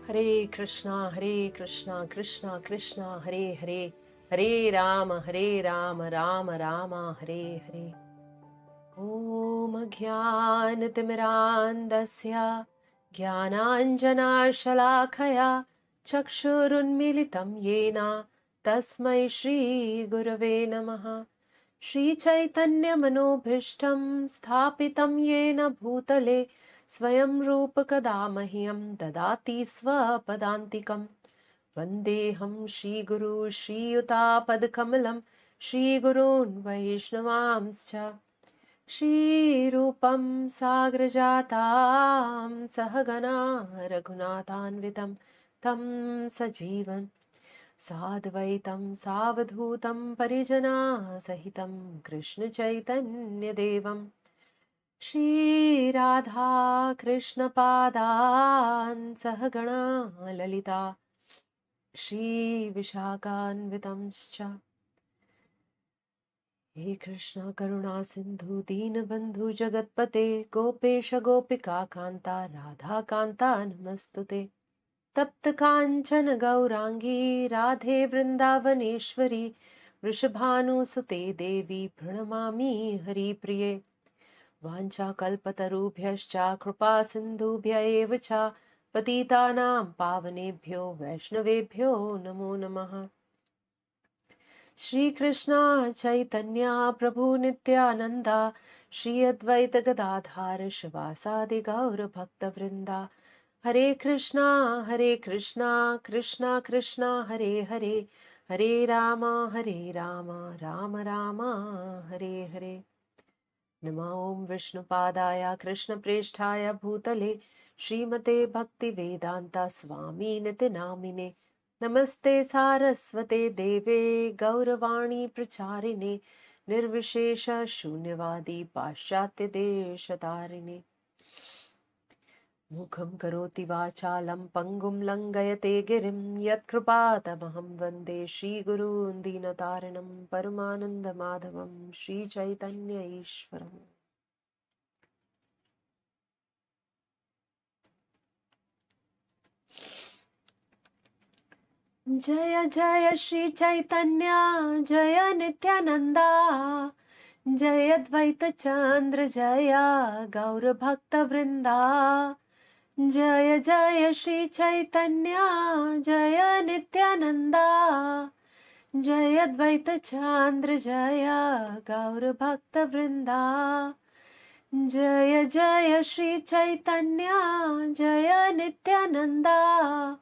Hare Krishna, Krishna Krishna, Hare Hare, Hare Rama, Rama Rama, Hare Hare. Om Jnanatimirandasya Jnananjanashalakaya Chakshurunmilitam Yena Tasmai Shri Gurave Namaha. Shri Chaitanya Manobhishtam Sthapitam Yena Bhutale Swayam Rupakada Mahyam Dadati Swapadantikam Vandeham Shri Guru Shri Yuta Shri Gurun Vaishnavamscha Shri Rupam Sagrajatam Sahagana Raghunathanvitam Tam Sajivan Sadvaitam Savadhutam Parijana Sahitam Krishna Chaitanya Devam Shri Radha Krishna Padan Sahagana Lalita Shri Vishakhanvitamscha He Krishna Karuna Sindhu Deenabandhu Jagatpate Gopesha Gopika Kanta Radha Kanta Namastute Tapta Kanchana Gaurangi Radhe Vrindavaneshwari Vrishabhanu Sute Devi Pranamami Hari Priye Vancha Kalpatarubhyascha Kripa Sindhubhya Evacha Patitanam Pavanebhyo Vaishnavebhyo Namo Namaha Shri Krishna Chaitanya Prabhu Nityananda Shri Advaita Gadadhar Shivasadi Gaura Bhakta Vrinda Hare Krishna Krishna Krishna Hare Hare Hare Rama Rama Rama Hare Hare Nama Om Vishnupadaya Krishna Presthaya Bhutale Srimate Bhakti Vedanta Swami Niti Namine Namaste Saraswate Deve Gauravani Pracharine Nirvishesha Shunyavadi Paschatya Deshatarine Mukham Karoti Vachalam Pangum Langayate Girim Yat Kripatamaham Vande Shri Guru Dinataranam Paramananda Madhavam Shri Chaitanya Ishwaram Jaya Jaya Shri Chaitanya Jaya Nityananda Jaya Dvaita Chandra Jaya Gaura Bhakta Vrinda Jaya Jaya Shri Chaitanya Jaya Nityananda Jaya Dvaita Chandra Jaya Gaura Bhakta Vrinda Jaya Jaya Shri Chaitanya Jaya Nityananda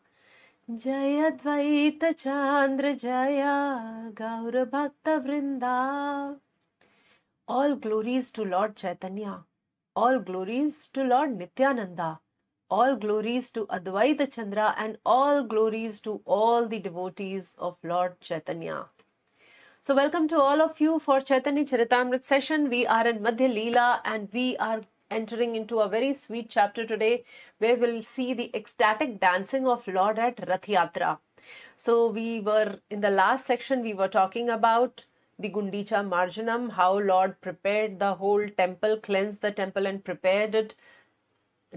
Jaya Dvaita Chandra Jaya Gaura Bhakta Vrinda. All glories to Lord Chaitanya, all glories to Lord Nityananda, all glories to Advaita Chandra, and all glories to all the devotees of Lord Chaitanya. So welcome to all of you for Chaitanya Charitamrta session. We are in Madhya Lila and we are entering into a very sweet chapter today where we'll see the ecstatic dancing of Lord at Ratha-yātrā. So we were in the last section, we were talking about the Gundicha Marjanam, how Lord prepared the whole temple, cleansed the temple and prepared it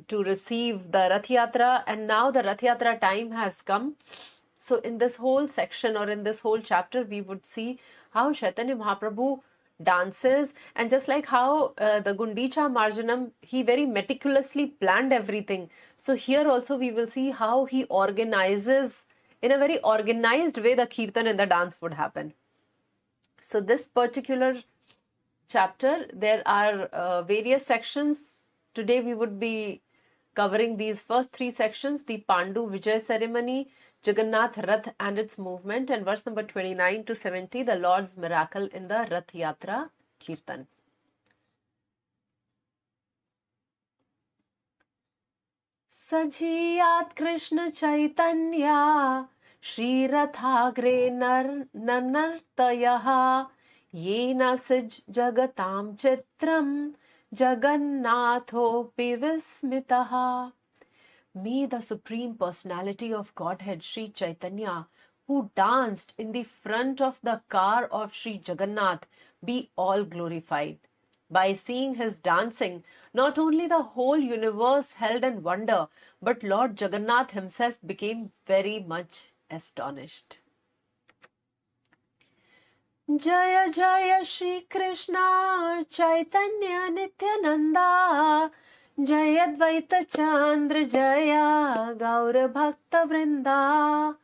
to receive the Ratha-yātrā, and now the Ratha-yātrā time has come. So in this whole section or in this whole chapter, we would see how Chaitanya Mahaprabhu dances, and just like how the Gundicha Marjanam, he very meticulously planned everything. So here also we will see how he organizes, in a very organized way, the kirtan and the dance would happen. So this particular chapter, there are various sections. Today we would be covering these first three sections, the Pandu Vijay ceremony, Jagannath Rath and its movement, and verse number 29 to 70, the Lord's miracle in the Rath-yātrā Kirtan. Sajiyat Krishna Chaitanya Shri Rathagre Nartayaha Yena Sij Jagatam Chitram Jagannathopi Vismitaha. May the Supreme Personality of Godhead, Sri Chaitanya, who danced in the front of the car of Sri Jagannath, be all glorified. By seeing his dancing, not only the whole universe held in wonder, but Lord Jagannath himself became very much astonished. Jaya Jaya Shri Krishna Chaitanya Nityananda Jaya Dvaita Chandra Jaya Gaura Bhakta Vrinda.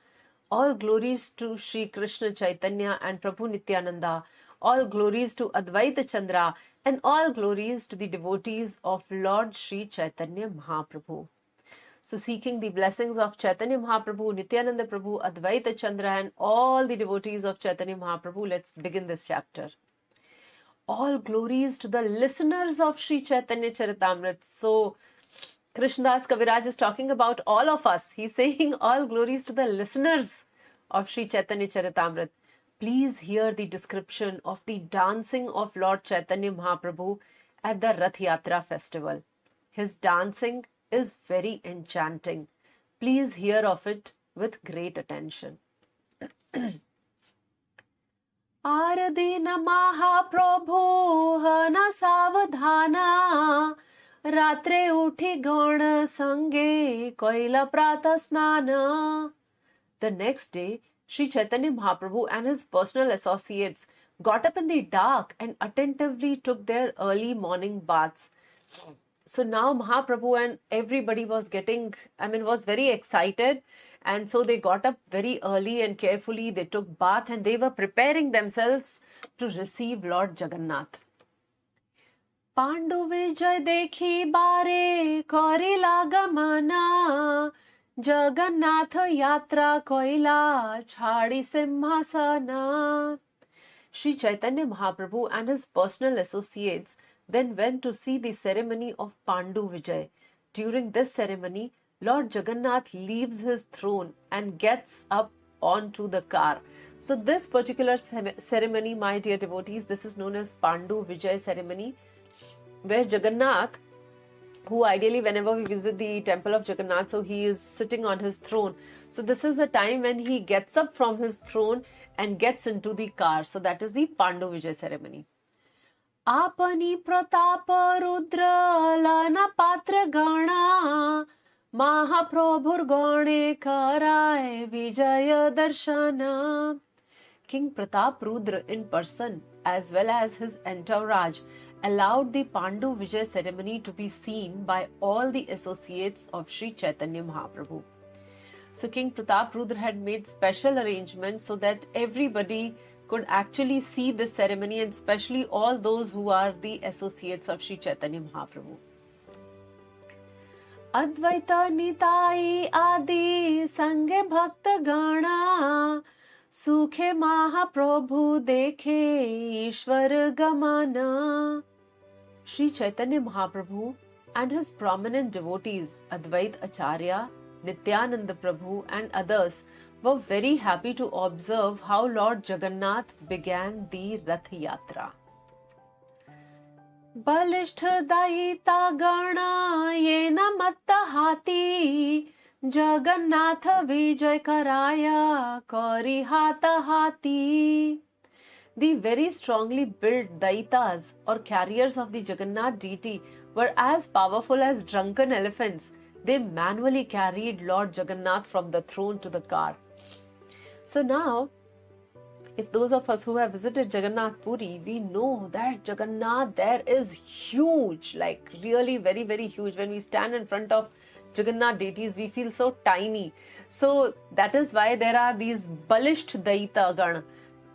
All glories to Shri Krishna Chaitanya and Prabhu Nityananda. All glories to Advaita Chandra and all glories to the devotees of Lord Shri Chaitanya Mahaprabhu. So seeking the blessings of Chaitanya Mahaprabhu, Nityananda Prabhu, Advaita Chandra and all the devotees of Chaitanya Mahaprabhu, let's begin this chapter. All glories to the listeners of Sri Chaitanya Charitamrta. So Krishnadas Kaviraj is talking about all of us. He's saying all glories to the listeners of Sri Chaitanya Charitamrta. Please hear the description of the dancing of Lord Chaitanya Mahaprabhu at the Ratha-yātrā festival. His dancing is very enchanting. Please hear of it with great attention. Aradina Mahaprabhu hana savadhana Ratre uthi gana sange koila prata snana. The next day, Sri Chaitanya Mahaprabhu and his personal associates got up in the dark and attentively took their early morning baths. So now Mahaprabhu and everybody was very excited, and so they got up very early and carefully. They took bath and they were preparing themselves to receive Lord Jagannath. Pandu Vijay dekhi bare korila gamana Jagannath-yātrā koila chhadi simhasana. Sri Chaitanya Mahaprabhu and his personal associates then went to see the ceremony of Pandu Vijay. During this ceremony, Lord Jagannath leaves his throne and gets up onto the car. So this particular ceremony, my dear devotees, this is known as Pandu Vijay ceremony, where Jagannath, who ideally whenever we visit the temple of Jagannath, so he is sitting on his throne. So this is the time when he gets up from his throne and gets into the car. So that is the Pandu Vijay ceremony. Apani pratapa rudra lana patra gana Mahaprabhur gane karai vijaya darshana. King Pratap Rudra in person as well as his entourage allowed the Pandu Vijay ceremony to be seen by all the associates of Sri Chaitanya Mahaprabhu. So King Pratap Rudra had made special arrangements so that everybody could actually see this ceremony, and especially all those who are the associates of Sri Chaitanya Mahaprabhu. Advaita Nitai Adi Sange Bhakta Gana Sukhe Mahaprabhu Dekhe Ishwar Gamana. Sri Chaitanya Mahaprabhu and his prominent devotees Advait Acharya, Nityananda Prabhu and others were very happy to observe how Lord Jagannath began the Ratha-yātrā. Balishth Daita Gana Yena Matta Hati Jagannath Vijay Karaya Kari Hata Hati. The very strongly built Daitas or carriers of the Jagannath deity were as powerful as drunken elephants. They manually carried Lord Jagannath from the throne to the car. So now, if those of us who have visited Jagannath Puri, we know that Jagannath there is huge, like really very, very huge. When we stand in front of Jagannath deities, we feel so tiny. So that is why there are these Balisht Daita Gana,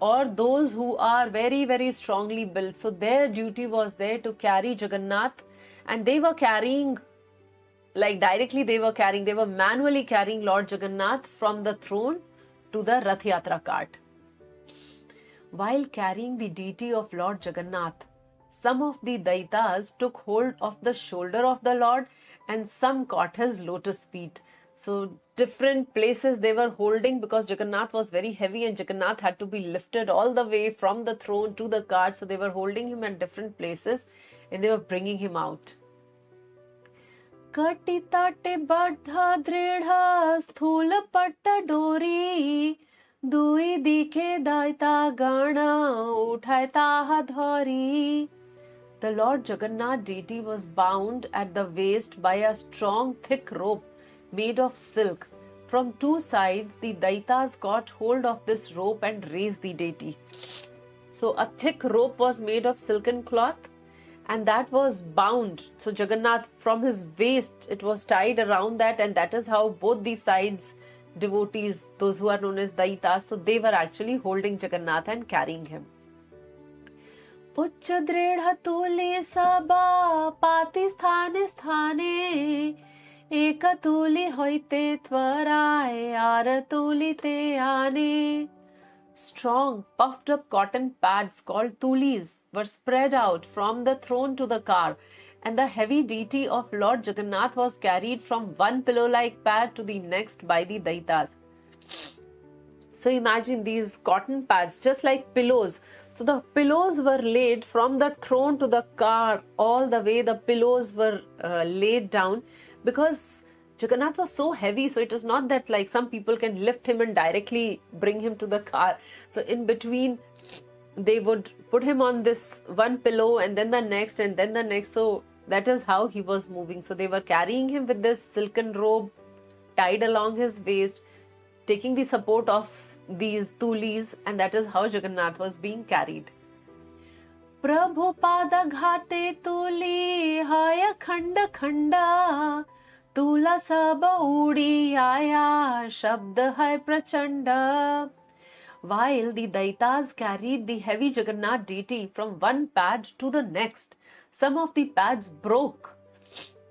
or those who are very, very strongly built. So their duty was there to carry Jagannath, and they were carrying, like directly they were manually carrying Lord Jagannath from the throne to the Ratha-yātrā cart. While carrying the deity of Lord Jagannath, some of the Daitas took hold of the shoulder of the Lord and some caught his lotus feet. So different places they were holding, because Jagannath was very heavy and Jagannath had to be lifted all the way from the throne to the cart. So they were holding him at different places and they were bringing him out. Kati tate badha dridha sthula patta dori Dui dikhe daita gana uthaita hadhari. The Lord Jagannath deity was bound at the waist by a strong, thick rope made of silk. From two sides, the Daitas got hold of this rope and raised the deity. So a thick rope was made of silken cloth, and that was bound. So Jagannath, from his waist, it was tied around that, and that is how both the sides, devotees, those who are known as Daitas, so they were actually holding Jagannath and carrying him. उच्च दृढ़ तुली सबा पाति स्थाने स्थाने एक तुली होइते त्वराय are तुली ते आने. Strong, puffed up cotton pads called tulis were spread out from the throne to the car, and the heavy deity of Lord Jagannath was carried from one pillow-like pad to the next by the Daitas. So imagine these cotton pads, just like pillows. So the pillows were laid from the throne to the car, all the way the pillows were laid down, because Jagannath was so heavy, so it is not that like some people can lift him and directly bring him to the car. So in between, they would put him on this one pillow and then the next and then the next. So that is how he was moving. So they were carrying him with this silken robe tied along his waist, taking the support of these tulis, and that is how Jagannath was being carried. Prabhupada ghate tuli haya khanda khanda Tula saba udi aya shabd hai prachanda. While the Daitas carried the heavy Jagannath deity from one pad to the next, some of the pads broke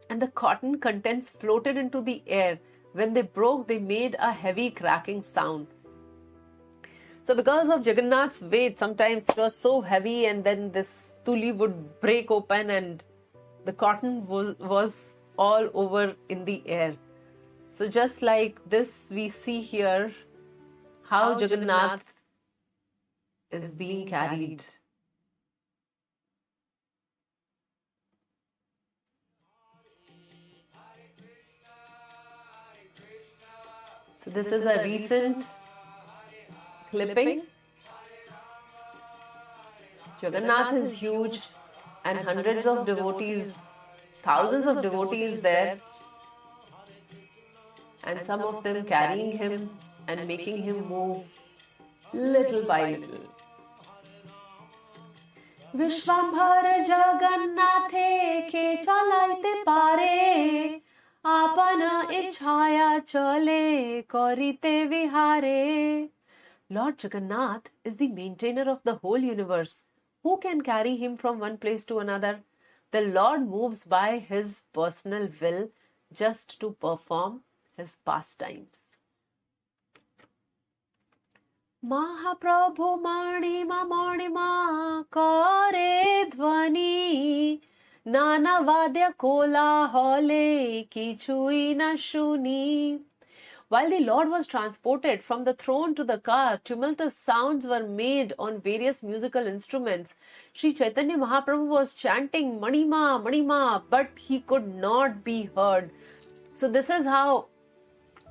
and the cotton contents floated into the air. When they broke, they made a heavy cracking sound. So because of Jagannath's weight, sometimes it was so heavy and then this tuli would break open and the cotton was all over in the air. So just like this, we see here how Jagannath is being carried. So this is a recent clipping. Jagannath is huge and hundreds of devotees, thousands of devotees there, and some of them carrying him and making him move little by little. Vishwambhar Jagannathe ke chalaite pare apana ichhaya chale karite vihare. Lord Jagannath is the maintainer of the whole universe. Who can carry him from one place to another? The Lord moves by his personal will just to perform his pastimes. Mahaprabhu Manima Kare Dhvani Nana Vadya Kola Hole Kichui na Shuni. While the Lord was transported from the throne to the car, tumultuous sounds were made on various musical instruments. Sri Chaitanya Mahaprabhu was chanting Manima, Manima, but he could not be heard. So this is how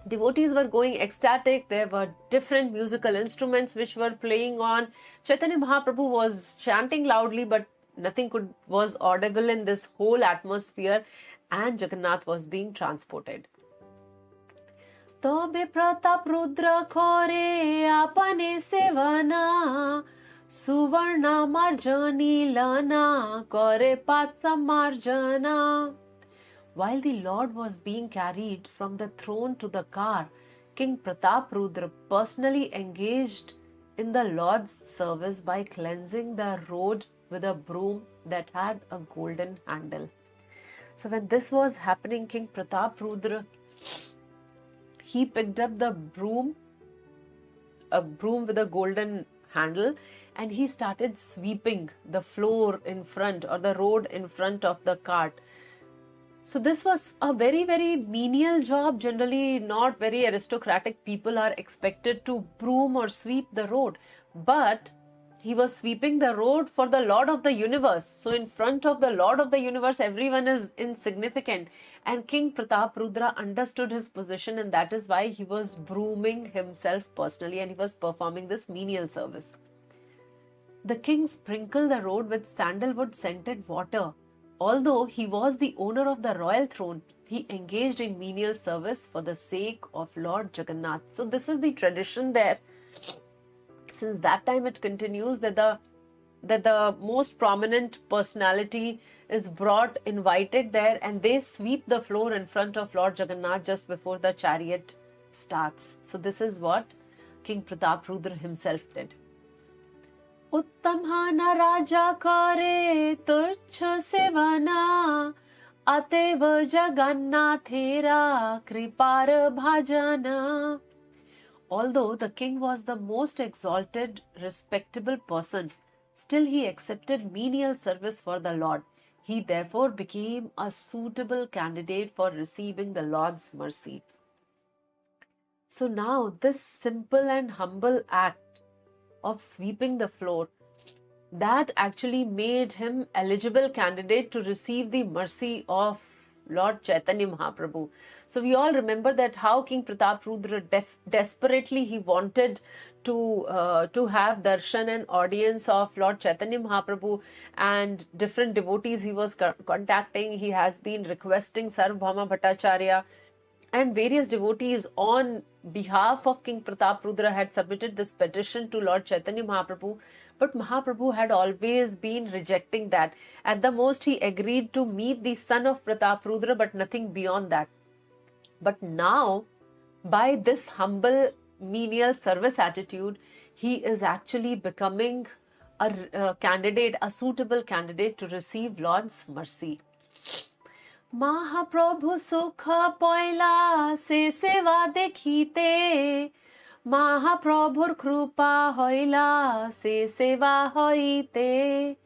devotees were going ecstatic. There were different musical instruments which were playing on. Chaitanya Mahaprabhu was chanting loudly, but nothing was audible in this whole atmosphere, and Jagannath was being transported. Tobe pratap rudra kore apane sevana suvarna marjani lana kore patsa marjana. While the Lord was being carried from the throne to the car, King Prataprudra personally engaged in the Lord's service by cleansing the road with a broom that had a golden handle. So when this was happening, King Prataprudra, he picked up the broom, a broom with a golden handle, and he started sweeping the floor in front or the road in front of the cart. So this was a very, very menial job. Generally, not very aristocratic people are expected to broom or sweep the road. But he was sweeping the road for the Lord of the universe. So in front of the Lord of the universe, everyone is insignificant. And King Prataprudra understood his position, and that is why he was brooming himself personally and he was performing this menial service. The king sprinkled the road with sandalwood scented water. Although he was the owner of the royal throne, he engaged in menial service for the sake of Lord Jagannath. So this is the tradition there. Since that time it continues that the most prominent personality is brought, invited there, and they sweep the floor in front of Lord Jagannath just before the chariot starts. So this is what King Prataprudra himself did. उत्तम हाना राजा करे तुच्छ सेवना अतएव जगन्नाथेरा कृपार भाजना. Although the king was the most exalted, respectable person, still he accepted menial service for the Lord. He therefore became a suitable candidate for receiving the Lord's mercy. So now this simple and humble act of sweeping the floor, that actually made him eligible candidate to receive the mercy of Lord Caitanya Mahāprabhu. So we all remember that how King Prataprudra desperately he wanted to have darshan and audience of Lord Caitanya Mahāprabhu, and different devotees he was contacting. He has been requesting Sarvabhauma Bhattacharya and various devotees on behalf of King Prataprudra had submitted this petition to Lord Caitanya Mahāprabhu, but Mahaprabhu had always been rejecting that. At the most, he agreed to meet the son of Prataprudra, but nothing beyond that. But now, by this humble menial service attitude, he is actually becoming a candidate, a suitable candidate to receive Lord's mercy. महाप्रभु सुख पयला से सेवा देखिते महाप्रभुर कृपा होइला से सेवा होइते.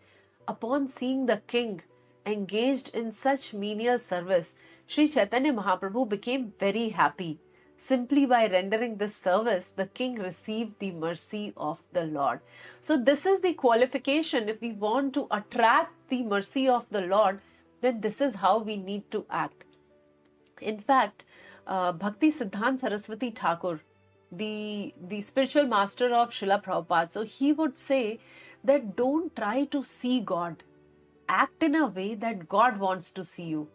Upon seeing the king engaged in such menial service, Sri Chaitanya Mahaprabhu became very happy. Simply by rendering this service, the king received the mercy of the Lord. So this is the qualification. If we want to attract the mercy of the Lord, then this is how we need to act. In fact, Bhakti Siddhanta Saraswati Thakur, the spiritual master of Srila Prabhupada, so he would say that don't try to see God. Act in a way that God wants to see you.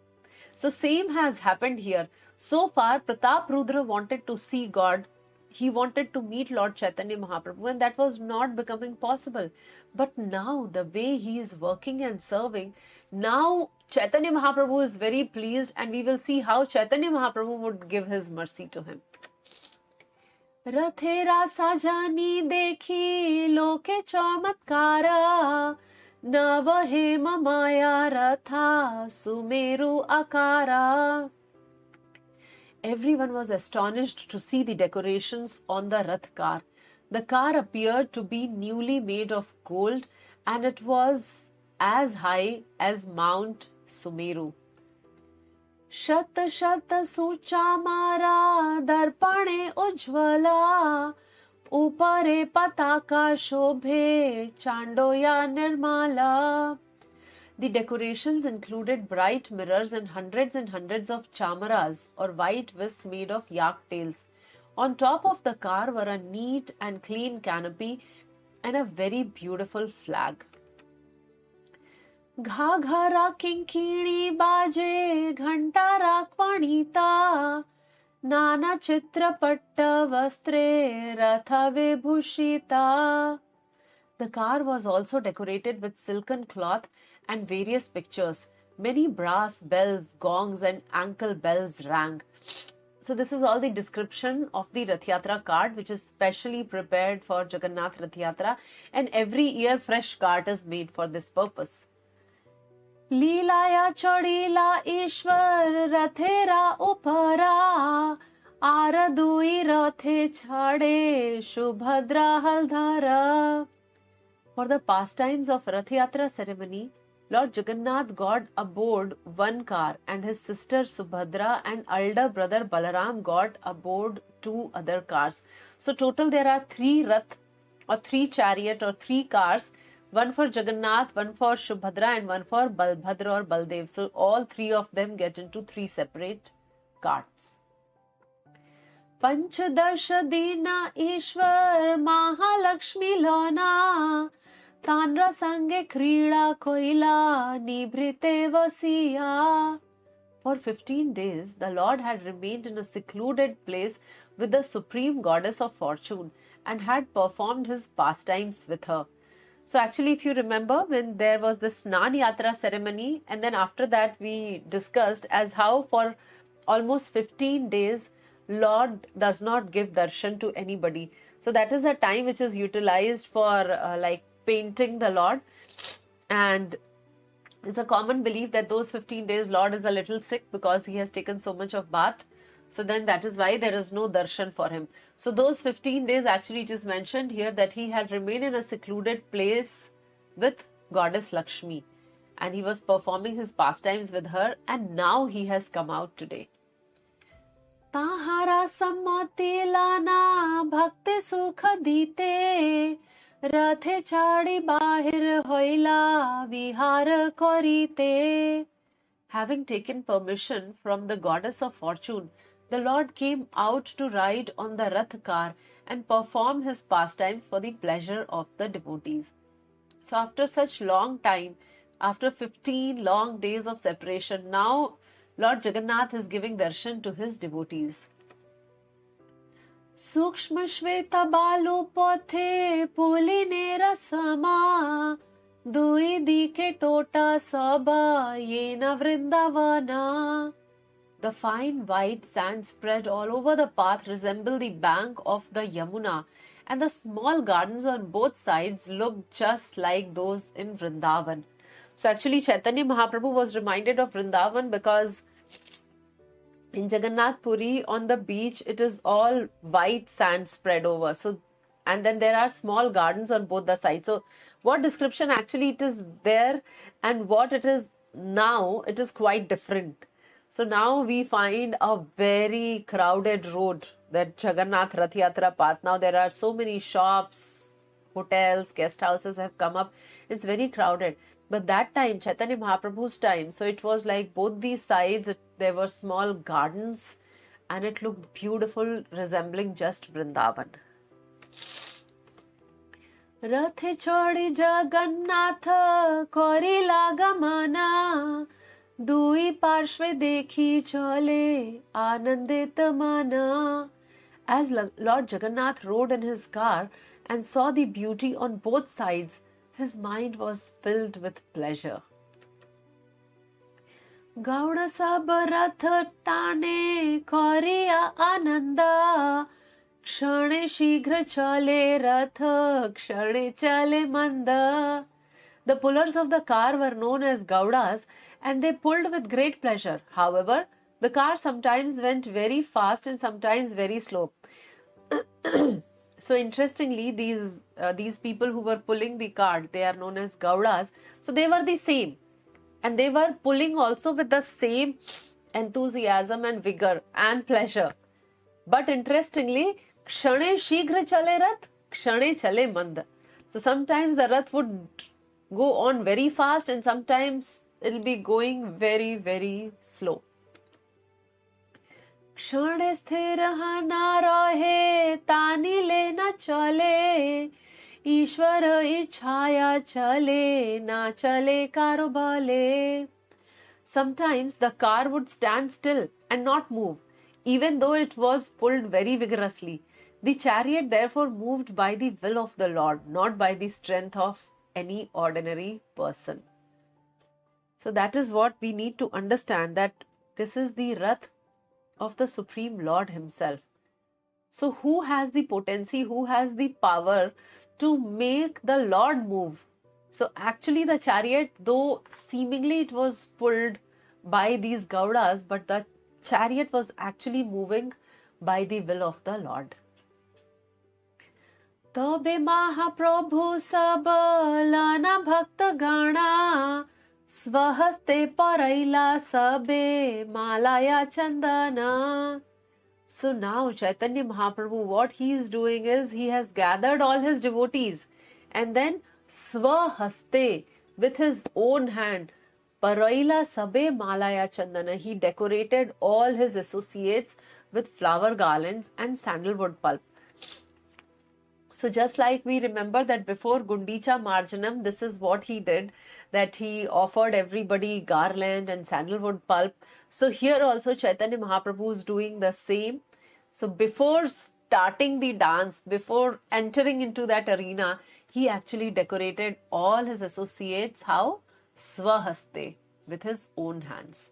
So same has happened here. So far, Prataprudra wanted to see God. He wanted to meet Lord Caitanya Mahāprabhu, and that was not becoming possible. But now, the way he is working and serving, now Chaitanya Mahaprabhu is very pleased, and we will see how Chaitanya Mahaprabhu would give his mercy to him. Rathe-yātrā sajani dekhi loke chamatkara navahema maya ratha sumeru akara. Everyone was astonished to see the decorations on the Rath car. The car appeared to be newly made of gold, and it was as high as Mount Sumeru. Shat shat suchamara darpane ujjvala upare pataka shobhe chandoya nirmala. The decorations included bright mirrors and hundreds of chamaras or white whisks made of yak tails. On top of the car were a neat and clean canopy and a very beautiful flag. Ghaghara kinkini baje ghanta rakvanita nana chitrapatta vastre ratha vibhushita. The car was also decorated with silken cloth and various pictures. Many brass bells, gongs and ankle bells rang. So this is all the description of the Ratha-yātrā cart, which is specially prepared for Jagannath Ratha-yātrā, and every year fresh cart is made for this purpose. Lilaya chodila Ishwar Rathera upara Aradui Rathe chade Shubhadra haldhara. For the pastimes of Ratha-yātrā ceremony, Lord Jagannath got aboard one car, and his sister Subhadra and elder brother Balaram got aboard two other cars. So total there are 3 Rath or 3 chariot or 3 cars, one for Jagannath, one for Subhadra and one for Balbhadra or Baldev. So all 3 of them get into 3 separate carts. Panchadash Dina Ishwar Mahalakshmi Lona Tanra sange krida koila nibrite vasiya. For 15 days, the Lord had remained in a secluded place with the supreme goddess of fortune and had performed his pastimes with her. So actually, if you remember, when there was the Ratha-yātrā ceremony, and then after that we discussed as how for almost 15 days, Lord does not give darshan to anybody. So that is a time which is utilized for like painting the Lord. And it's a common belief that those 15 days Lord is a little sick because he has taken so much of bath. So then that is why there is no darshan for him. So those 15 days actually it is mentioned here that he had remained in a secluded place with goddess Lakshmi. And he was performing his pastimes with her, and now he has come out today. Tahara sammati lana bhakti sukha dite Rathe chadi bahir hoila vihar korite. Having taken permission from the goddess of fortune, the Lord came out to ride on the Rath car and perform his pastimes for the pleasure of the devotees. So after such long time, after 15 long days of separation, now Lord Jagannath is giving darshan to his devotees. Sukshma shveta balu pothe puline rasama dui dike tota saba yena vrindavana. The fine white sand spread all over the path resemble the bank of the Yamuna, and the small gardens on both sides look just like those in Vrindavan. So actually Chaitanya Mahaprabhu was reminded of Vrindavan because in Jagannath Puri on the beach it is all white sand spread over. So and then there are small gardens on both the sides. So what description actually it is there and what it is now, it is quite different. So now we find a very crowded road, that Jagannath Ratha-yātrā path. Now there are so many shops, hotels, guest houses have come up. It's very crowded. But that time, Chaitanya Mahaprabhu's time, so it was like both these sides, there were small gardens and it looked beautiful, resembling just Vrindavan. Rathe chodi Jagannath kori lagamana Dui parshve dekhi chale anandit mana. As Lord Jagannath rode in his car and saw the beauty on both sides, his mind was filled with pleasure. Gauda sab rath tane koriya ananda Kshane shighra chale rath kshane chale manda. The pullers of the car were known as Gaudas and they pulled with great pleasure. However, the car sometimes went very fast and sometimes very slow. So interestingly, these people who were pulling the cart, they are known as Gaudas. So they were the same. And they were pulling also with the same enthusiasm and vigor and pleasure. But interestingly, Kshane shighra chale rath, kshane chale manda. So sometimes the rath would go on very fast and sometimes it will be going very, very slow. Kshane sthira na rahe, tani le na chale, Ishwara ichhaya chale, na chale karo bale. Sometimes the car would stand still and not move, even though it was pulled very vigorously. The chariot therefore moved by the will of the Lord, not by the strength of any ordinary person. So that is what we need to understand, that this is the Rath of the Supreme Lord himself. So who has the potency, who has the power to make the Lord move? So actually the chariot, though seemingly it was pulled by these Gaudas, but the chariot was actually moving by the will of the Lord. Tabe Mahaprabhu sab lana bhakta gana Svahaste paraila sabe malaya chandana. So now Chaitanya Mahaprabhu, what he is doing is he has gathered all his devotees and then Svahaste, with his own hand, paraila sabe malaya chandana, he decorated all his associates with flower garlands and sandalwood pulp. So just like we remember that before Gundicha Marjanam, this is what he did, that he offered everybody garland and sandalwood pulp. So here also Chaitanya Mahaprabhu is doing the same. So before starting the dance, before entering into that arena, he actually decorated all his associates, how? Swahaste, with his own hands.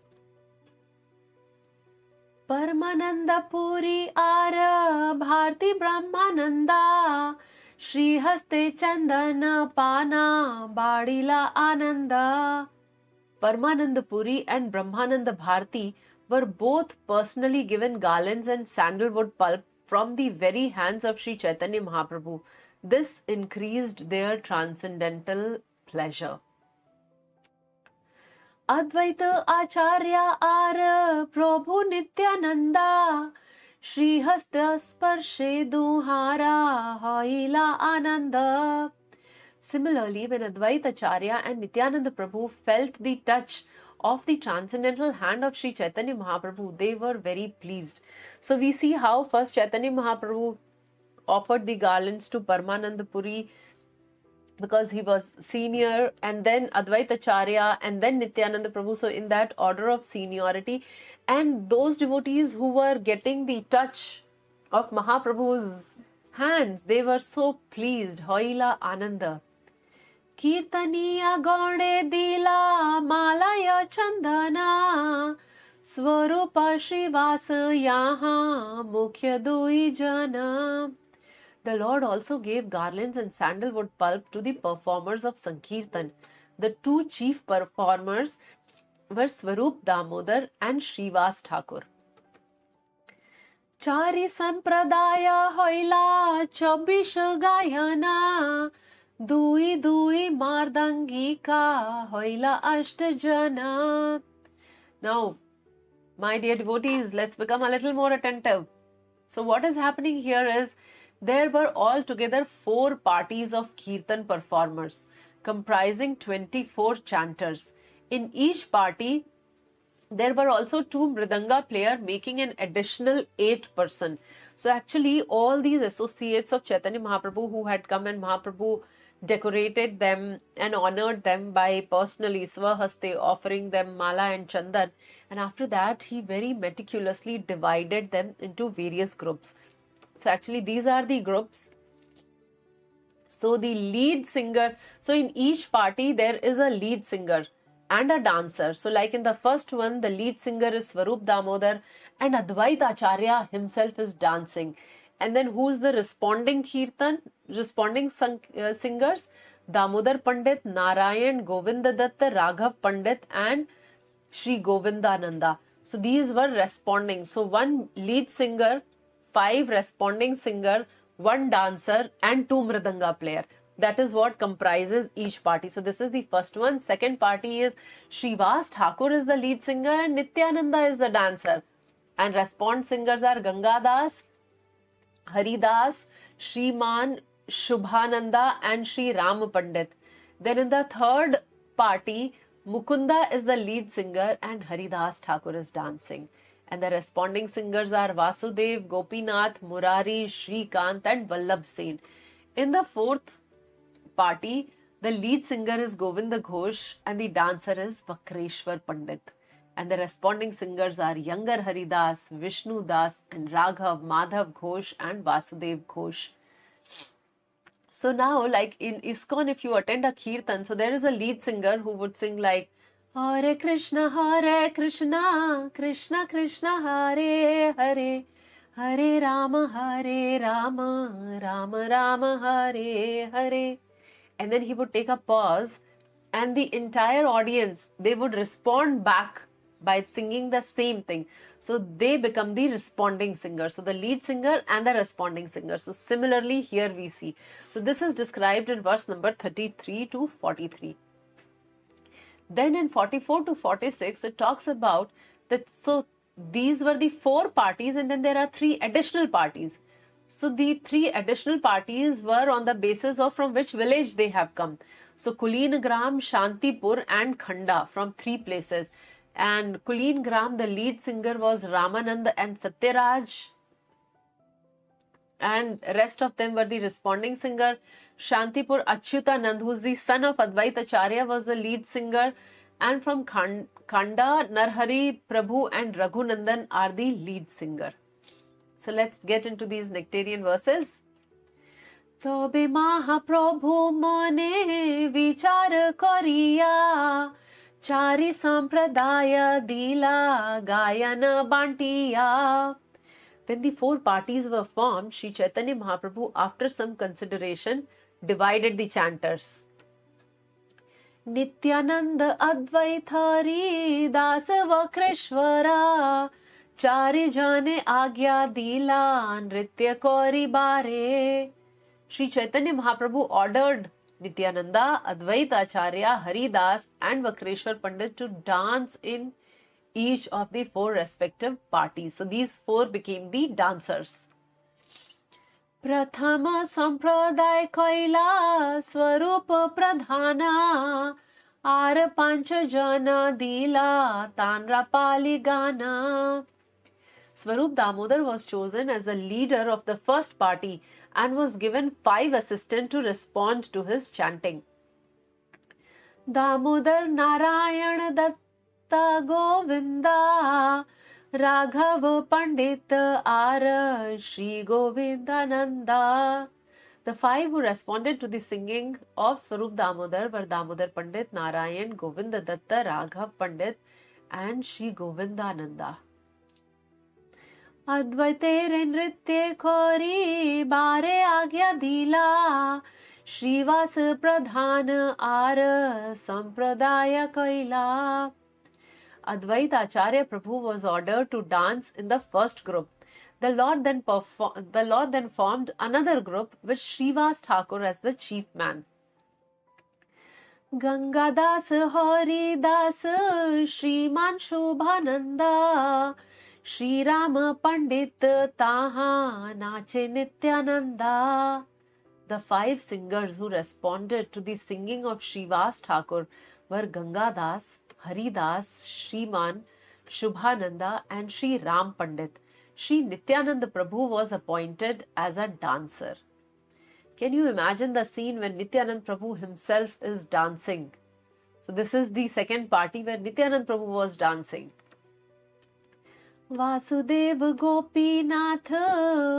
Paramananda Puri Ara Bharti Brahmananda Shri Haste Chandana Pana Badila Ananda. Paramananda Puri and Brahmananda Bharti were both personally given garlands and sandalwood pulp from the very hands of Sri Chaitanya Mahaprabhu. This increased their transcendental pleasure. Advaita Acharya Ar Prabhu Nityananda Shri Hasta Sparshe Duhara Haila Ananda. Similarly, when Advaita Acharya and Nityananda Prabhu felt the touch of the transcendental hand of Sri Chaitanya Mahaprabhu, they were very pleased. So we see how first Chaitanya Mahaprabhu offered the garlands to Paramananda Puri because he was senior, and then Advaita Acharya, and then Nityananda Prabhu. So in that order of seniority, and those devotees who were getting the touch of Mahaprabhu's hands, they were so pleased. Hoila Ananda. Kirtaniya Gaune Dila Malaya Chandana Swarupa Shivasa Yaha Mukhya Dui Jana. The Lord also gave garlands and sandalwood pulp to the performers of Sankirtan. The two chief performers were Swarup Damodar and Srivas Thakur. Chari Sampradaya Hoila Chabish Gayana Dui Dui Mardangika Hoila Ashtajana. Now, my dear devotees, let's become a little more attentive. So what is happening here is, there were altogether 4 parties of Kirtan performers, comprising 24 chanters. In each party, there were also 2 Mridanga players, making an additional 8 person. So actually, all these associates of Chaitanya Mahaprabhu who had come, and Mahaprabhu decorated them and honored them by personally Swahaste offering them mala and chandan. And after that, he very meticulously divided them into various groups. So actually these are the groups. So the lead singer, so in each party there is a lead singer and a dancer. So like in the first one, the lead singer is Swarup Damodar and Advaita Acharya himself is dancing. And then who's the responding singers? Damodar Pandit, Narayan, Govinda Datta, Raghav Pandit and Sri Govindananda. So these were responding. So one lead singer, 5 responding singer, 1 dancer and 2 mridanga player. That is what comprises each party. So this is the first one. Second party is Srivas Thakur is the lead singer and Nityananda is the dancer. And response singers are Gangadas, Haridas, Shriman, Shubhananda and Sri Ram Pandit. Then in the third party, Mukunda is the lead singer and Haridas Thakur is dancing. And the responding singers are Vasudev, Gopinath, Murari, Shrikant and Vallabh Sen. In the fourth party, the lead singer is Govinda Ghosh and the dancer is Vakreshwar Pandit. And the responding singers are younger Haridas, Vishnu Das and Raghav, Madhav Ghosh and Vasudev Ghosh. So now, like in ISKCON, if you attend a kirtan, so there is a lead singer who would sing like Hare Krishna, Krishna Krishna, Hare Hare, Hare Rama, Rama Rama, Hare Hare. And then he would take a pause and the entire audience, they would respond back by singing the same thing. So they become the responding singer. So the lead singer and the responding singer. So similarly here we see. So this is described in verse number 33 to 43. Then in 44 to 46, it talks about that. So these were the 4 parties and then there are 3 additional parties. So the 3 additional parties were on the basis of from which village they have come. So Kulin Gram, Shantipur and Khanda from 3 places. And Kulin Gram, the lead singer was Ramanand and Satyaraj. and rest of them were the responding singer. Shantipur Achyutanand, who is the son of Advaita Acharya, was the lead singer, and from Khanda, Narhari Prabhu and Raghunandan are the lead singer. So let's get into these nectarian verses. Tobe Mahaprabhu mone vichar koriya, Chari Sampradaya Dila Gayana Bantiya. When the four parties were formed, Sri Chaitanya Mahaprabhu, after some consideration, divided the chanters. Nityananda Advaitari Das Vakreshwara, Chari Jane Agya Dila Nritya Kori Bare. Sri Chaitanya Mahaprabhu ordered Nityananda, Advaita Acharya, Haridas and Vakreshwar Pandit to dance in each of the four respective parties. So these four became the dancers. Prathama Sampradaya Kaila Swarup Pradhana Ar Pancha Jana Dila Tanra Paligana. Swarup Damodar was chosen as the leader of the first party and was given 5 assistants to respond to his chanting. Damodar Narayan Datta Govinda Raghav Pandit Ar Shri Govindananda. The 5 who responded to the singing of Swarup Damodar were Damodar Pandit, Narayan, Govinda Datta, Raghav Pandit and Shri Govindananda. Advaite Nritya Kori Bare Agya Dila Shrivas Pradhan Ar Sampradaya Kaila. Advaita Acharya Prabhu was ordered to dance in the first group. The Lord then formed another group with Srivas Thakur as the chief man. Gangadas Haridas Shriman Shubhananda Shri Ram Pandit Taha Nache Nityananda. The 5 singers who responded to the singing of Srivas Thakur were Gangadas, Haridas, Shriman, Shubhananda and Shri Ram Pandit. Shri Nityananda Prabhu was appointed as a dancer. Can you imagine the scene when Nityananda Prabhu himself is dancing? So this is the second party where Nityananda Prabhu was dancing. Vasudev Gopinath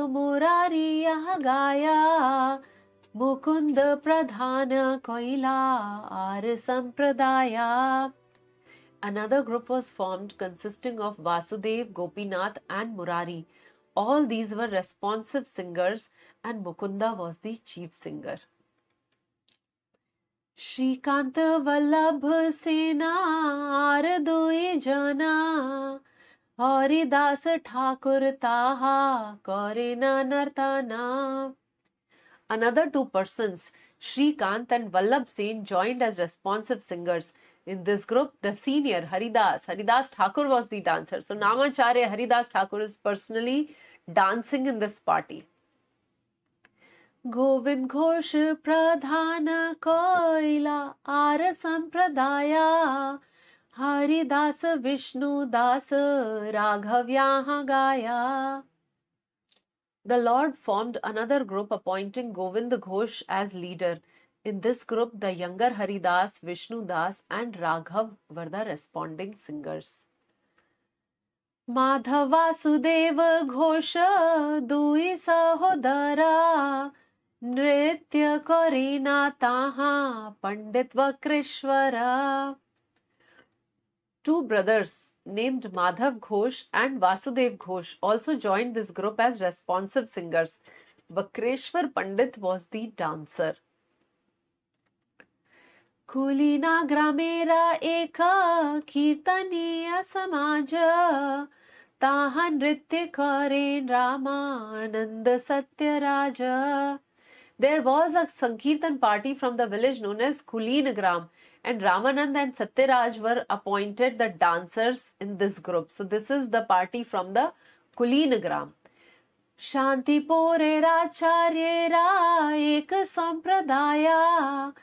Murari Gaya Mukund Pradhana Koila Ar Sampradaya. Another group was formed consisting of Vasudev, Gopinath and Murari. All these were responsive singers and Mukunda was the chief singer. Shrikant Vallabh Sena Ardui Jana Haridas Thakur Taha Korina Nartana. Another 2 persons, Shrikant and Vallabh Sen, joined as responsive singers. In this group, the senior Haridas Thakur was the dancer. So Namacharya Haridas Thakur is personally dancing in this party. Govind Ghosh Pradhana Koila Ar Sampradaya Haridas Vishnu Das Raghavyaha Gaya. The Lord formed another group appointing Govind Ghosh as leader. In this group, the younger Haridas, Vishnu Das and Raghav were the responding singers. Madhava Sudeva Ghosha Dui Sahodara Nritya Korina Taha Pandit Vakreshwara. 2 brothers named Madhav Ghosh and Vasudev Ghosh also joined this group as responsive singers. Vakreshwar Pandit was the dancer. Kulina Gramera Eka Kirtaniya Samaja Taha Nritya Karen Ramananda Satyaraja. There was a Sankirtan party from the village known as Kulinagram, and Ramanand and Satyaraj were appointed the dancers in this group. So this is the party from the Kulinagram. Shanti Porera Charyera Ek Sampradaya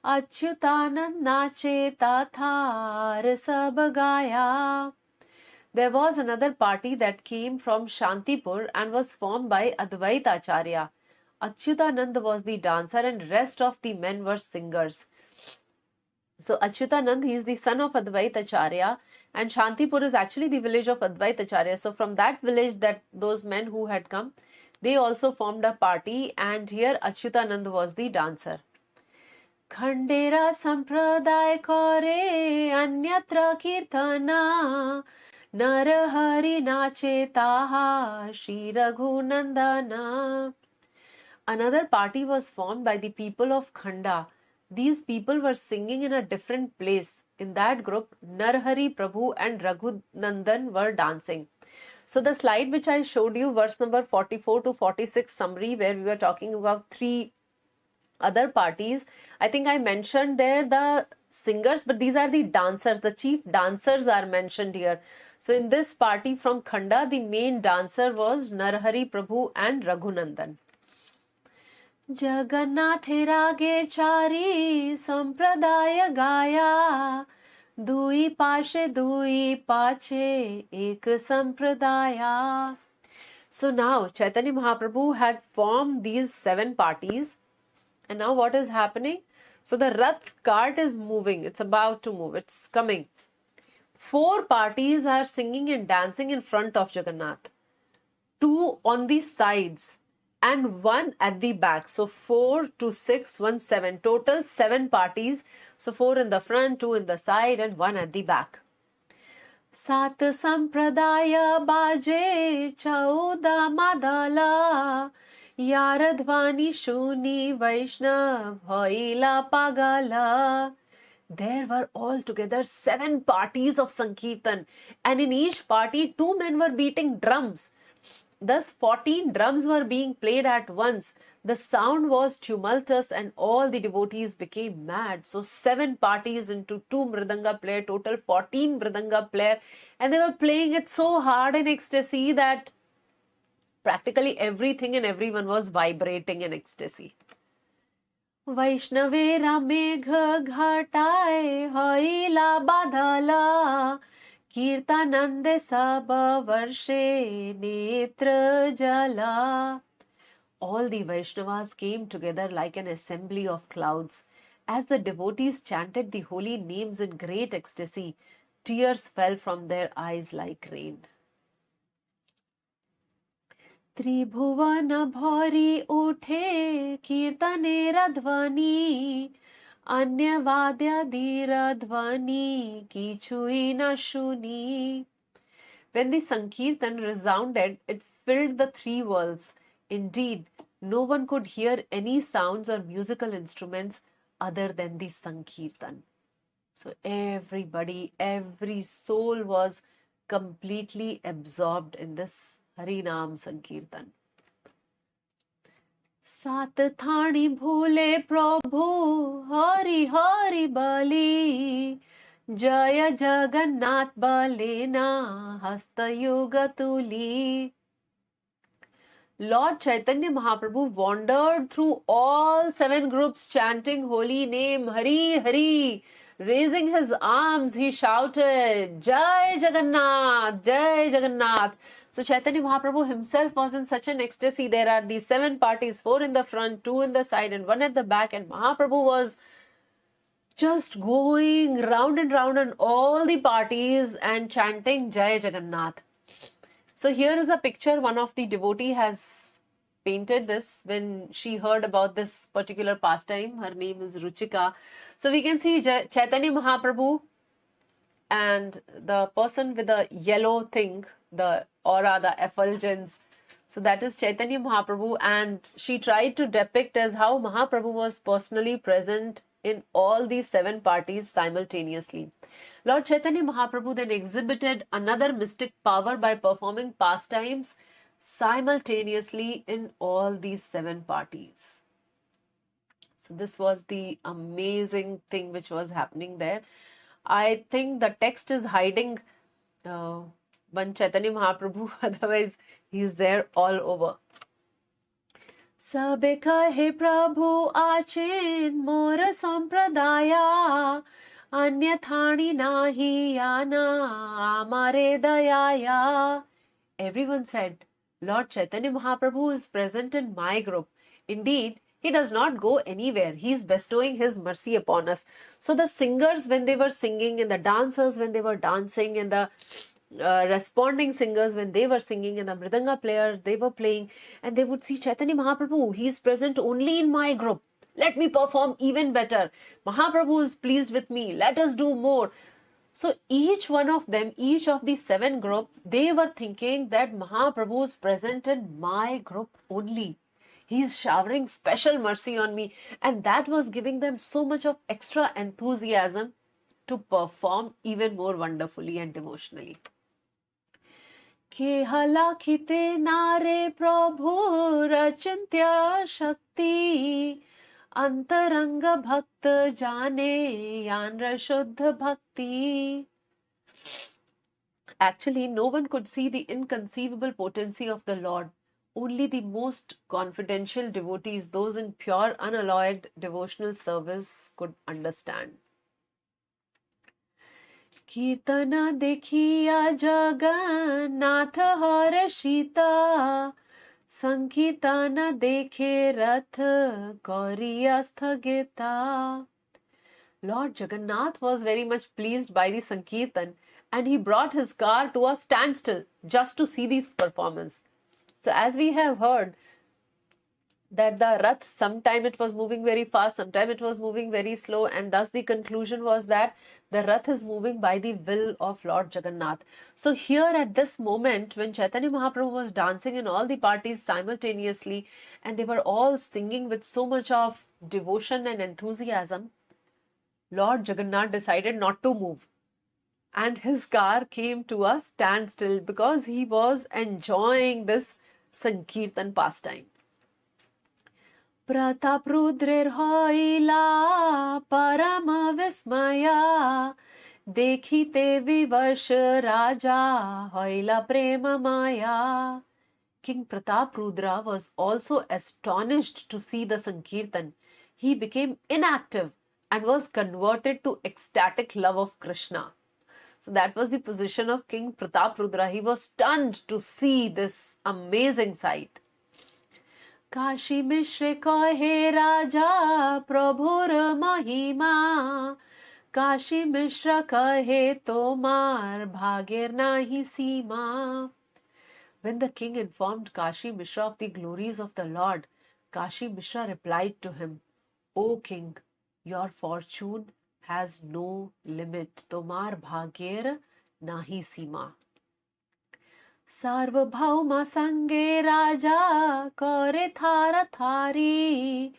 Achyutanand Nache Tathar Sabagaya. there was another party that came from Shantipur and was formed by Advaitacharya. Achyutanand was the dancer and rest of the men were singers. So Achyutanand, he is the son of Advaitacharya, and Shantipur is actually the village of Advaitacharya. So from that village, that those men who had come, they also formed a party, and here Achyutanand was the dancer. Khandera sampradaya kore anyatra kirtana Nar hari nache taha Shri Raghunandana. Another party was formed by the people of Khanda. These people were singing in a different place. In that group, Narhari Prabhu and Raghunandan were dancing. So the slide which I showed you, verse number 44 to 46 summary, where we were talking about 3 other parties, I think I mentioned there the singers, but these are the dancers. The chief dancers are mentioned here. So in this party from Khanda, the main dancer was Narhari Prabhu and Raghunandan. Jagannathe rage chari sampradaya gaya Dui pashe dui pache ek sampradaya. So now Chaitanya Mahaprabhu had formed these 7 parties. And now what is happening? So the Rath cart is moving. It's about to move. It's coming. 4 parties are singing and dancing in front of Jagannath. 2 on the sides and 1 at the back. So 4, 2, 6, 1, 7. Total 7 parties. So 4 in the front, 2 in the side and 1 at the back. Sat sampradaya baje chauda madala Yaradvani shuni Vaishnav hoila pagala. There were altogether 7 parties of Sankirtan, and in each party 2 men were beating drums. Thus 14 drums were being played at once. The sound was tumultuous and all the devotees became mad. So 7 parties into 2 mridanga player, total 14 mridanga player, and they were playing it so hard in ecstasy that practically everything and everyone was vibrating in ecstasy. Vaishnavera megha ghataye hoila badala Kirtanande sabha varshe netra jala. All the Vaishnavas came together like an assembly of clouds. As the devotees chanted the holy names in great ecstasy, tears fell from their eyes like rain. Tribhuvana bhari uthe kirtanera dhvani Anyavadya dhira dhvani kichui na shuni. When the Sankirtan resounded, it filled the 3 worlds. Indeed, no one could hear any sounds or musical instruments other than the Sankirtan. So everybody, every soul was completely absorbed in this Harinam Sankirtan. Sat thani bhule prabhu hari hari bali Jaya Jagannath balena hasta yuga tuli. Lord Caitanya Mahaprabhu wandered through all 7 groups chanting holy name Hari Hari. Raising his arms, he shouted, Jai Jagannath, Jai Jagannath. So Chaitanya Mahaprabhu himself was in such an ecstasy. There are these 7 parties, 4 in the front, 2 in the side and 1 at the back. And Mahaprabhu was just going round and round on all the parties and chanting Jai Jagannath. So here is a picture one of the devotee has painted this when she heard about this particular pastime. Her name is Ruchika. So we can see Chaitanya Mahaprabhu and the person with the yellow thing, the aura, the effulgence. So that is Chaitanya Mahaprabhu, and she tried to depict as how Mahaprabhu was personally present in all these 7 parties simultaneously. Lord Chaitanya Mahaprabhu then exhibited another mystic power by performing pastimes simultaneously in all these 7 parties. So this was the amazing thing which was happening there. I think the text is hiding one Chaitanya Mahaprabhu, otherwise he is there all over. Sabe kahe Prabhu achen mora sampradaya Anyathaani nahi yana amare dayaya. Everyone said, Lord Chaitanya Mahaprabhu is present in my group. Indeed, he does not go anywhere. He is bestowing his mercy upon us. So the singers, when they were singing, and the dancers, when they were dancing, and the responding singers, when they were singing, and the mridanga players, they were playing, and they would see Chaitanya Mahaprabhu. He is present only in my group. Let me perform even better. Mahaprabhu is pleased with me. Let us do more. So each one of them, each of the 7 group, they were thinking that Mahaprabhu is present in my group only. He is showering special mercy on me. And that was giving them so much of extra enthusiasm to perform even more wonderfully and devotionally. Kehalakite nare prabhu rachintya shakti Antaranga bhakta jane yanra shuddha bhakti. Actually, no one could see the inconceivable potency of the Lord. Only the most confidential devotees, those in pure, unalloyed devotional service, could understand. Kirtana dekhiya Jagannath harashita Sankirtana dekhe rath gauriya sthagita. Lord Jagannath was very much pleased by the Sankirtan, and he brought his car to a standstill just to see this performance. So as we have heard that the Rath, sometime it was moving very fast, sometime it was moving very slow, and thus the conclusion was that the Rath is moving by the will of Lord Jagannath. So here at this moment, when Chaitanya Mahaprabhu was dancing in all the parties simultaneously, and they were all singing with so much of devotion and enthusiasm, Lord Jagannath decided not to move. And his car came to a standstill because he was enjoying this Sankirtan pastime. Pratap rudrer hoila parama vismaya dekhite vivash raja hoila prema maya. King Pratap Rudra was also astonished to see the Sankirtan. He became inactive and was converted to ecstatic love of Krishna. So that was the position of King Pratap Rudra. He was stunned to see this amazing sight. Kashi Mishra kahe Raja Prabhur Mahima Kashi Mishra kahe Tomar Bhagir nahi Seema. When the king informed Kashi Mishra of the glories of the Lord, Kashi Mishra replied to him, O king, your fortune has no limit. Tomar bhagyer nahi seema. Sarvabhauma sange raja kare thara thari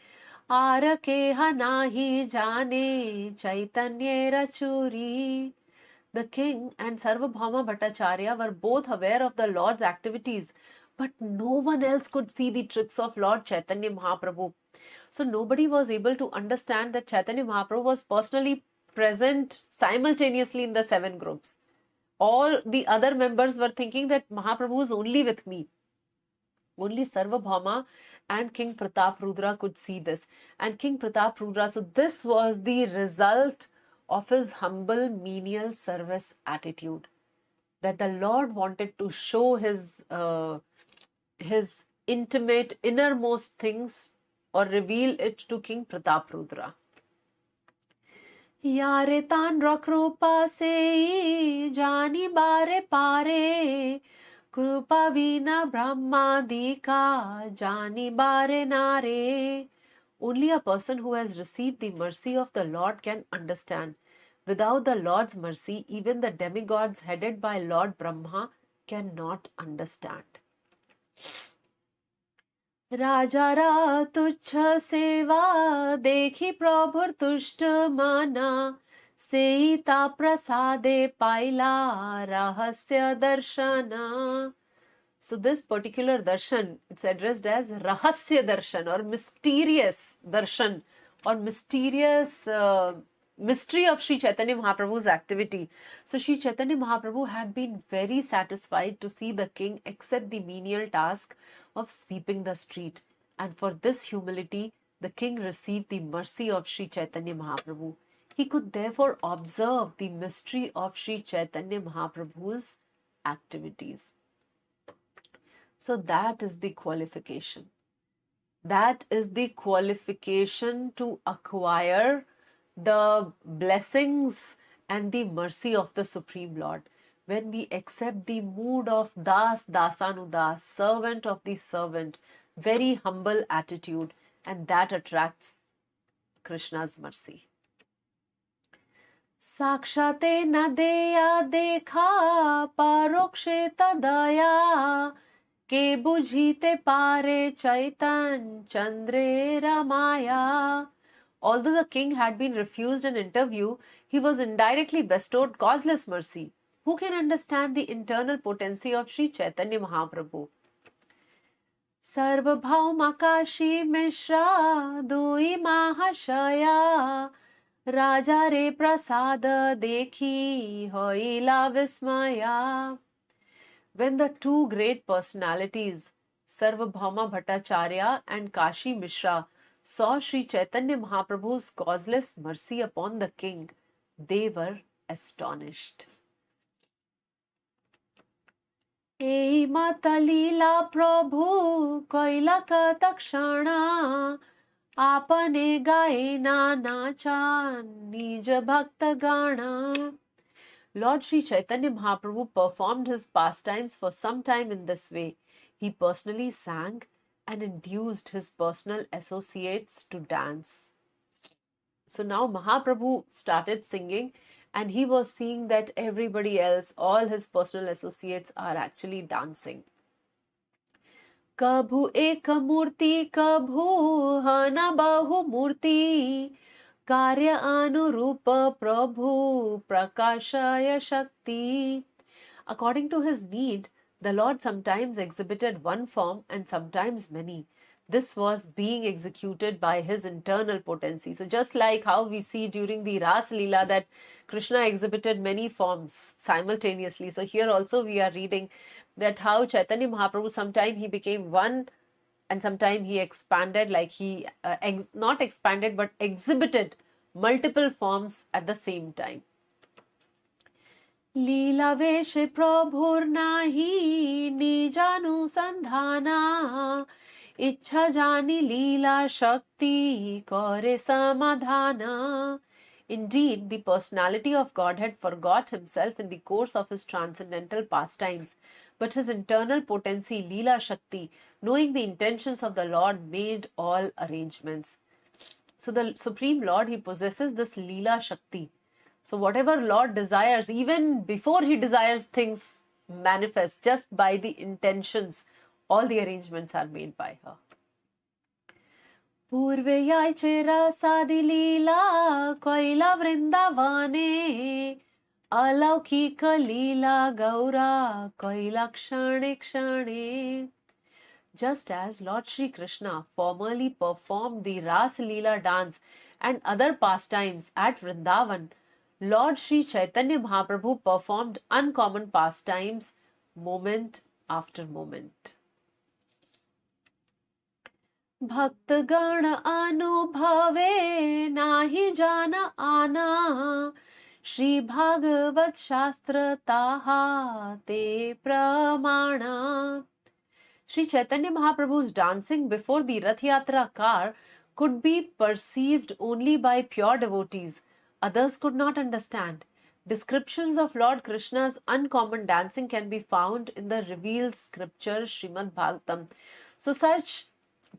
Arakeha nahi jane chaitanye rachuri. The king and Sarvabhauma Bhattacharya were both aware of the Lord's activities, but no one else could see the tricks of Lord Chaitanya Mahaprabhu. So nobody was able to understand that Chaitanya Mahaprabhu was personally present simultaneously in the 7 groups. All the other members were thinking that Mahaprabhu is only with me. Only Sarvabhauma and King Pratap Rudra could see this. And King Pratap Rudra, so this was the result of his humble menial service attitude. That the Lord wanted to show his intimate, innermost things or reveal it to King Pratap Rudra. Yare tan rakrupa se jani bare pare Krupa vina brahmadika jani bare nare. Only a person who has received the mercy of the Lord can understand. Without the Lord's mercy, even the demigods headed by Lord Brahma cannot understand. Raja ra tuchha seva dekhi prabhur tushta mana Seita prasade paila rahasya darshana. So this particular darshan, it's addressed as rahasya darshan or mysterious darshan or mysterious mystery of Sri Chaitanya Mahaprabhu's activity. So Sri Chaitanya Mahaprabhu had been very satisfied to see the king accept the menial task of sweeping the street. And for this humility, the king received the mercy of Sri Chaitanya Mahaprabhu. He could therefore observe the mystery of Sri Chaitanya Mahaprabhu's activities. So that is the qualification. That is the qualification to acquire the blessings and the mercy of the Supreme Lord. When we accept the mood of Das, Dasanudas, servant of the servant, very humble attitude, and that attracts Krishna's mercy. Sakshate nadeya dekha parokshe tadaya ke bujhite pare chaitan chandre ramaya. Although the king had been refused an interview, he was indirectly bestowed causeless mercy. Who can understand the internal potency of Sri Chaitanya Mahaprabhu? Sarvabhauma Kashi Mishra Dui Mahashaya Raja Re Prasada Dekhi Hoila Vismaya. When the two great personalities, Sarvabhauma Bhattacharya and Kashi Mishra, saw Sri Chaitanya Mahaprabhu's causeless mercy upon the king, they were astonished. Ei Madhya Lila Prabhu Kaila Katakshana Apane Gaena Nacha Nija Bhakta Gana. Lord Sri Chaitanya Mahaprabhu performed his pastimes for some time in this way. He personally sang and induced his personal associates to dance. So now Mahaprabhu started singing, and he was seeing that everybody else, all his personal associates, are actually dancing. Kabhu eka murti, kabhu hana bahu murti, karya anurupa prabhu prakashaya shakti. According to his need, the Lord sometimes exhibited one form and sometimes many. This was being executed by his internal potency. So just like how we see during the Ratha-yātrā that Krishna exhibited many forms simultaneously. So here also we are reading that how Chaitanya Mahaprabhu, sometime he became one and sometime he expanded, like he not expanded but exhibited multiple forms at the same time. लीला वेश प्रभुर नाही निजानुसंधाना इच्छा जानी लीला shakti kore samadhana. Indeed, the personality of Godhead forgot himself in the course of his transcendental pastimes, but his internal potency, Leela Shakti, knowing the intentions of the Lord, made all arrangements. So the Supreme Lord, he possesses this Leela Shakti. So whatever Lord desires, even before he desires, things manifest just by the intentions. All the arrangements are made by her. Purve yaiche rasadi lila koila vrindavane alaukika lila gaura koila kshane kshane. Just as Lord Sri Krishna formerly performed the Ras Leela dance and other pastimes at Vrindavan, Lord Sri Chaitanya Mahaprabhu performed uncommon pastimes moment after moment. Bhakta gana anubhave nahi jana ana Shri Bhagavat Shastra taha te pramana. Sri Chaitanya Mahaprabhu's dancing before the Ratha-yātrā car could be perceived only by pure devotees. Others could not understand. Descriptions of Lord Krishna's uncommon dancing can be found in the revealed scripture Srimad Bhagavatam. So such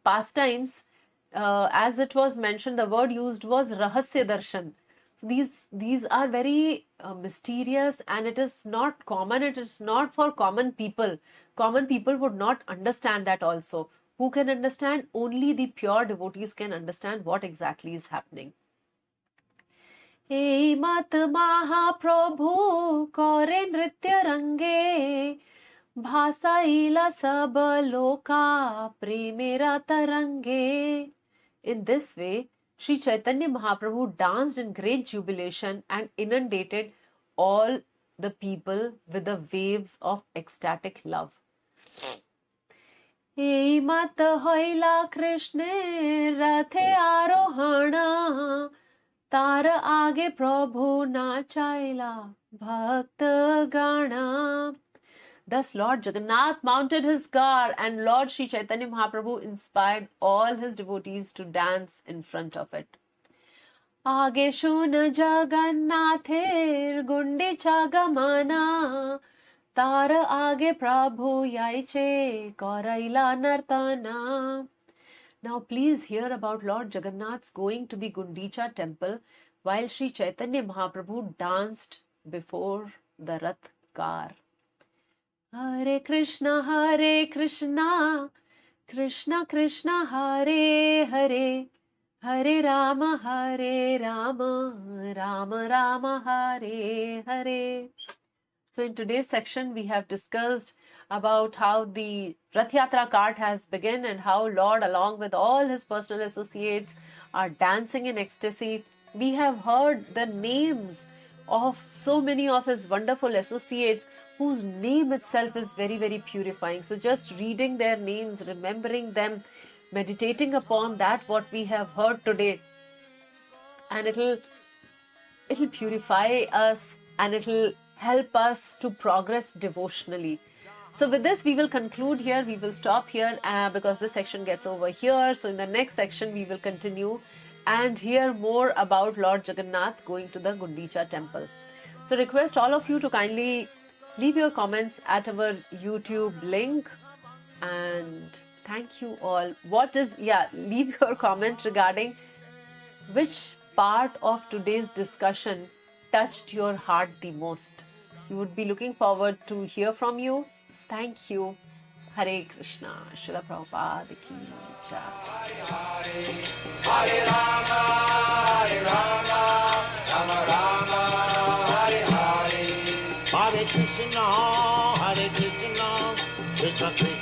pastimes, as it was mentioned, the word used was Rahasya Darshan. So these are very mysterious, and it is not common. It is not for common people. Common people would not understand that also. Who can understand? Only the pure devotees can understand what exactly is happening. Hey mat Mahaprabhu kore nritya range bhasaila sab loka premera tarange. In this way, Sri Chaitanya Mahaprabhu danced in great jubilation and inundated all the people with the waves of ecstatic love. Hey mat hoila Krishna rathe arohana तार आगे प्रभु नाचायला bhakta gana. Thus Lord Jagannath mounted his car and Lord Sri Chaitanya Mahaprabhu inspired all his devotees to dance in front of it. Aage shun Jagannather gundicha gamana, tar aage Prabhu yaiche koraila nartana. Now please hear about Lord Jagannath's going to the Gundicha temple while Sri Chaitanya Mahaprabhu danced before the Rath car. Hare Krishna, Krishna Krishna, Hare Hare, Hare Rama, Rama Rama, Hare Hare. So in today's section, we have discussed about how the Ratha-yātrā cart has begun and how Lord, along with all his personal associates, are dancing in ecstasy. We have heard the names of so many of his wonderful associates whose name itself is very, very purifying. So just reading their names, remembering them, meditating upon that what we have heard today, and it'll purify us and it'll help us to progress devotionally. So with this, we will conclude here. We will stop here because this section gets over here. So in the next section, we will continue and hear more about Lord Jagannath going to the Gundicha temple. So request all of you to kindly leave your comments at our YouTube link. And thank you all. Leave your comment regarding which part of today's discussion touched your heart the most. We would be looking forward to hear from you. Thank you. Hare Krishna. Srila Prabhupada ki jai. Hare Rama, Rama Rama, Hare Hare. Hare Krishna, Krishna Krishna.